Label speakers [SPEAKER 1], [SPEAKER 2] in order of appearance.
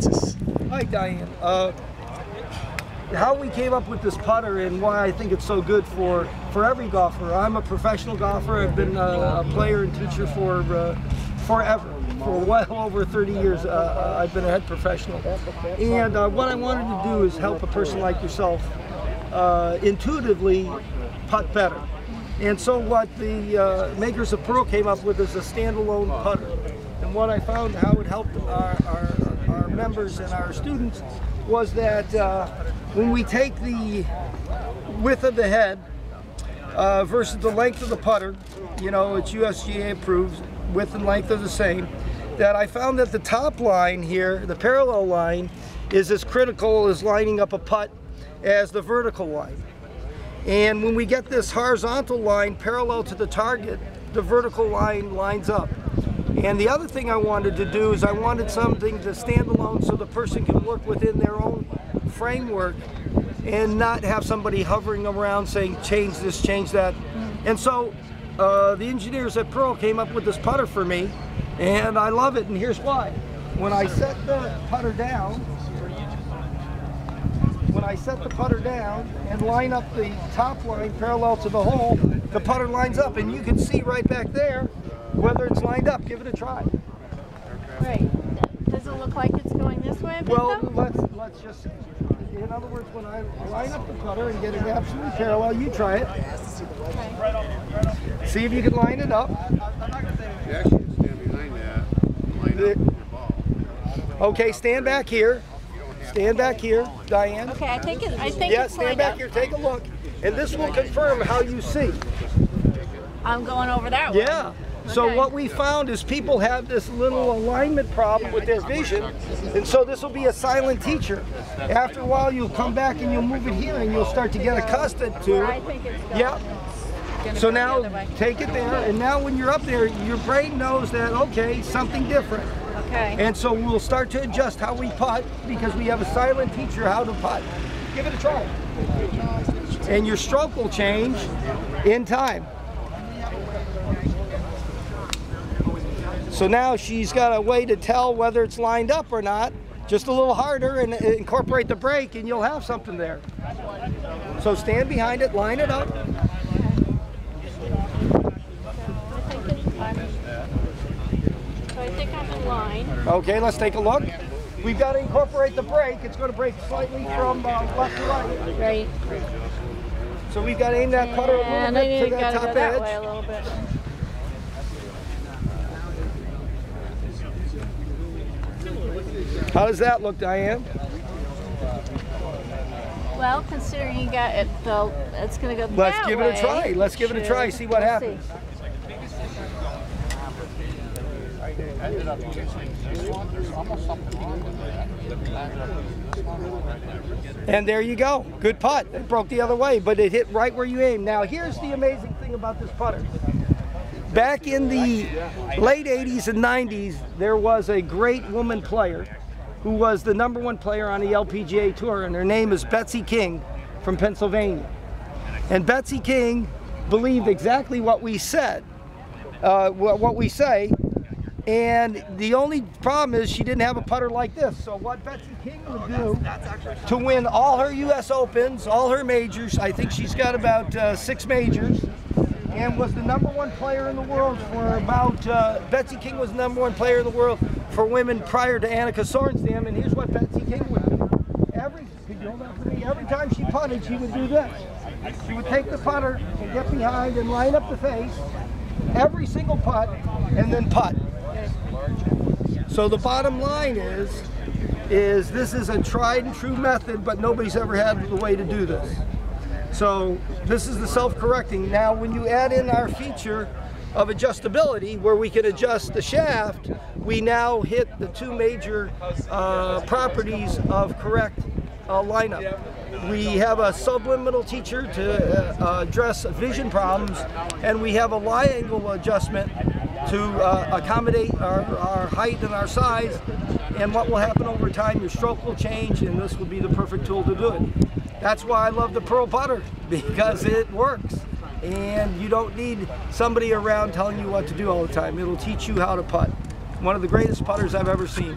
[SPEAKER 1] Texas.
[SPEAKER 2] Hi, Diane. How we came up with this putter and why I think it's so good for every golfer. I'm a professional golfer. I've been a player and teacher for forever. For well over 30 years, I've been a head professional. And what I wanted to do is help a person like yourself intuitively putt better. And so what the makers of Pearl came up with is a standalone putter. And what I found how it helped our members and our students was that when we take the width of the head versus the length of the putter, you know, it's USGA approved, width and length are the same, that I found that the top line here, the parallel line, is as critical as lining up a putt as the vertical line. And when we get this horizontal line parallel to the target, the vertical line lines up. And the other thing I wanted to do is I wanted something to stand alone so the person can work within their own framework and not have somebody hovering around saying change this, change that. And so the engineers at Pearl came up with this putter for me, and I love it, and here's why. When I set the putter down, and line up the top line parallel to the hole, the putter lines up, and you can see right back there whether it's lined up. Give it a try.
[SPEAKER 3] Right. Does it look like it's going this way a bit,
[SPEAKER 2] Well,
[SPEAKER 3] though?
[SPEAKER 2] let's just, in other words, when I line up the putter and get it absolutely parallel, you try it.
[SPEAKER 3] Okay.
[SPEAKER 2] See if you can line it up.
[SPEAKER 1] You actually can stand behind that, line up your ball.
[SPEAKER 2] Okay, stand back here. Stand back here, Diane.
[SPEAKER 3] Okay, I think
[SPEAKER 2] Yeah,
[SPEAKER 3] it's
[SPEAKER 2] stand
[SPEAKER 3] lined
[SPEAKER 2] back
[SPEAKER 3] up.
[SPEAKER 2] here, take a look. And this will confirm how you see.
[SPEAKER 3] I'm going over that way.
[SPEAKER 2] Yeah. So
[SPEAKER 3] Okay.
[SPEAKER 2] what we found is people have this little alignment problem with their vision, and so this will be a silent teacher. After a while, you'll come back and you'll move it here, and you'll start to get accustomed to
[SPEAKER 3] I
[SPEAKER 2] it.
[SPEAKER 3] think it's going.
[SPEAKER 2] Yeah.
[SPEAKER 3] It's
[SPEAKER 2] So
[SPEAKER 3] gonna go
[SPEAKER 2] now
[SPEAKER 3] the other way.
[SPEAKER 2] take it there, and now when you're up there, your brain knows that, okay, something different.
[SPEAKER 3] Okay.
[SPEAKER 2] And so we'll start to adjust how we putt because we have a silent teacher how to putt. Give it a try. And your stroke will change in time. So now she's got a way to tell whether it's lined up or not. Just a little harder and incorporate the break and you'll have something there. So stand behind it, line it up.
[SPEAKER 3] I think I'm in line.
[SPEAKER 2] Okay, let's take a look. We've got to incorporate the break. It's going to break slightly from left to right.
[SPEAKER 3] Right.
[SPEAKER 2] So we've got to aim that putter a little
[SPEAKER 3] And I
[SPEAKER 2] bit
[SPEAKER 3] need
[SPEAKER 2] to
[SPEAKER 3] to
[SPEAKER 2] that
[SPEAKER 3] go
[SPEAKER 2] top
[SPEAKER 3] that way a
[SPEAKER 2] edge.
[SPEAKER 3] little bit.
[SPEAKER 2] How does that look, Diane?
[SPEAKER 3] Well, considering you got it, it's going to go that way.
[SPEAKER 2] Let's give it a try. Let's give it a try. See what
[SPEAKER 3] We'll
[SPEAKER 2] happens.
[SPEAKER 3] see.
[SPEAKER 2] And there you go. Good putt. It broke the other way, but it hit right where you aimed. Now, here's the amazing thing about this putter. Back in the late 80s and 90s, there was a great woman player who was the #1 player on the LPGA Tour, and her name is Betsy King from Pennsylvania. And Betsy King believed exactly what we said, what we say, and the only problem is she didn't have a putter like this. So what Betsy King would do to win all her US Opens, all her majors, I think she's got about 6 majors, and was the #1 player in the world for about, Betsy King was the #1 player in the world for women prior to Annika Sorenstam, and here's what Betsy King would do. Every time she putted, she would do this. She would take the putter and get behind and line up the face, every single putt, and then putt. So the bottom line is this is a tried and true method, but nobody's ever had the way to do this. So this is the self-correcting. Now when you add in our feature of adjustability, where we can adjust the shaft, we now hit the 2 major properties of correct lineup. We have a subliminal teacher to address vision problems, and we have a lie angle adjustment to accommodate our height and our size. And what will happen over time, your stroke will change, and this will be the perfect tool to do it. That's why I love the Pearl putter, because it works. And you don't need somebody around telling you what to do all the time. It'll teach you how to putt. One of the greatest putters I've ever seen.